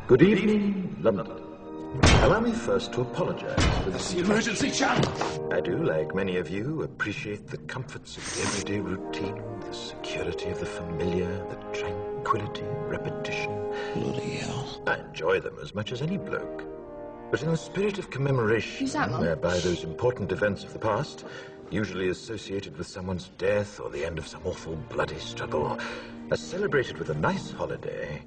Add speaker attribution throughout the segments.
Speaker 1: Good evening, London. Allow me first to apologize for this.
Speaker 2: The emergency channel!
Speaker 1: I do, like many of you, appreciate the comforts of everyday routine, the security of the familiar, the tranquility, repetition.
Speaker 2: Bloody hell.
Speaker 1: I enjoy them as much as any bloke. But in the spirit of commemoration, whereby those important events of the past, usually associated with someone's death or the end of some awful bloody struggle, are celebrated with a nice holiday,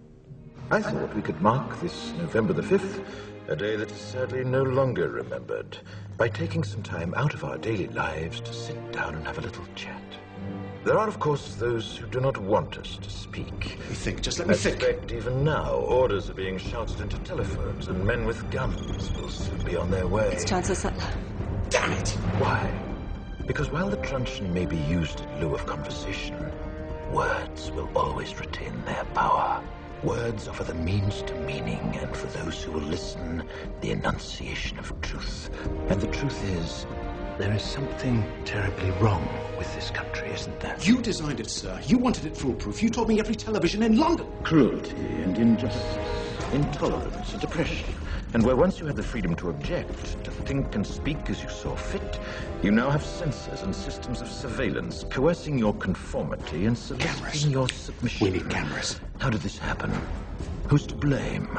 Speaker 1: I thought we could mark this November the 5th, a day that is sadly no longer remembered, by taking some time out of our daily lives to sit down and have a little chat. There are, of course, those who do not want us to speak.
Speaker 2: Just let me think.
Speaker 1: I suspect even now orders are being shouted into telephones and men with guns will soon be on their way.
Speaker 3: It's Chancellor Sutler.
Speaker 2: Damn it!
Speaker 1: Why? Because while the truncheon may be used in lieu of conversation, words will always retain their power. Words offer the means to meaning, and for those who will listen, the enunciation of truth. And the truth is, there is something terribly wrong with this country, isn't there?
Speaker 2: You designed it, sir. You wanted it foolproof. You told me every television in London.
Speaker 1: Cruelty and injustice, intolerance and oppression. And where once you had the freedom to object, to think and speak as you saw fit, you now have censors and systems of surveillance coercing your conformity and soliciting your submission.
Speaker 2: We need cameras.
Speaker 1: How did this happen? Who's to blame?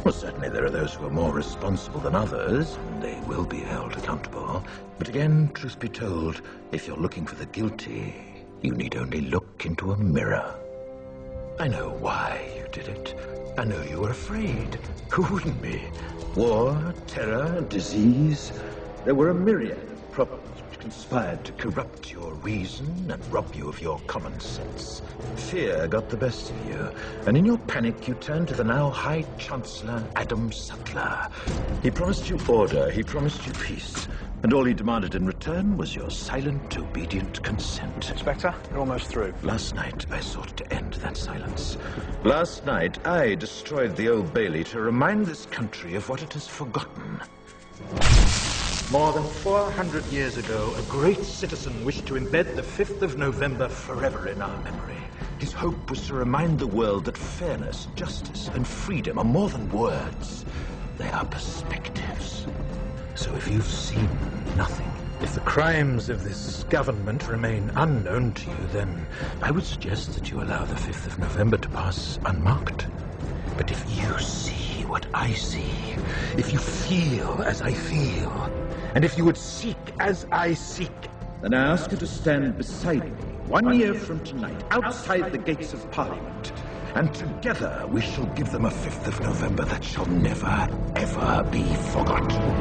Speaker 1: Well, certainly there are those who are more responsible than others, and they will be held accountable. But again, truth be told, if you're looking for the guilty, you need only look into a mirror. I know why you did it. I know you were afraid. Who wouldn't be? War, terror, disease. There were a myriad of problems which conspired to corrupt your reason and rob you of your common sense. Fear got the best of you, and in your panic you turned to the now High Chancellor Adam Sutler. He promised you order, he promised you peace, and all he demanded in return was your silent, obedient consent.
Speaker 4: Inspector, you're almost through.
Speaker 1: Last night, I sought to end that silence. Last night, I destroyed the Old Bailey to remind this country of what it has forgotten.
Speaker 4: More than 400 years ago, a great citizen wished to embed the 5th of November forever in our memory.
Speaker 1: His hope was to remind the world that fairness, justice, and freedom are more than words. They are perspectives. So if you've seen nothing,
Speaker 4: If the crimes of this government remain unknown to you, then I would suggest that you allow the 5th of November to pass unmarked. But if you see what I see, if you feel as I feel, and if you would seek as I seek,
Speaker 1: then I ask you to stand beside me 1 year from tonight, outside the gates of Parliament. And together we shall give them a 5th of November that shall never, ever be forgotten.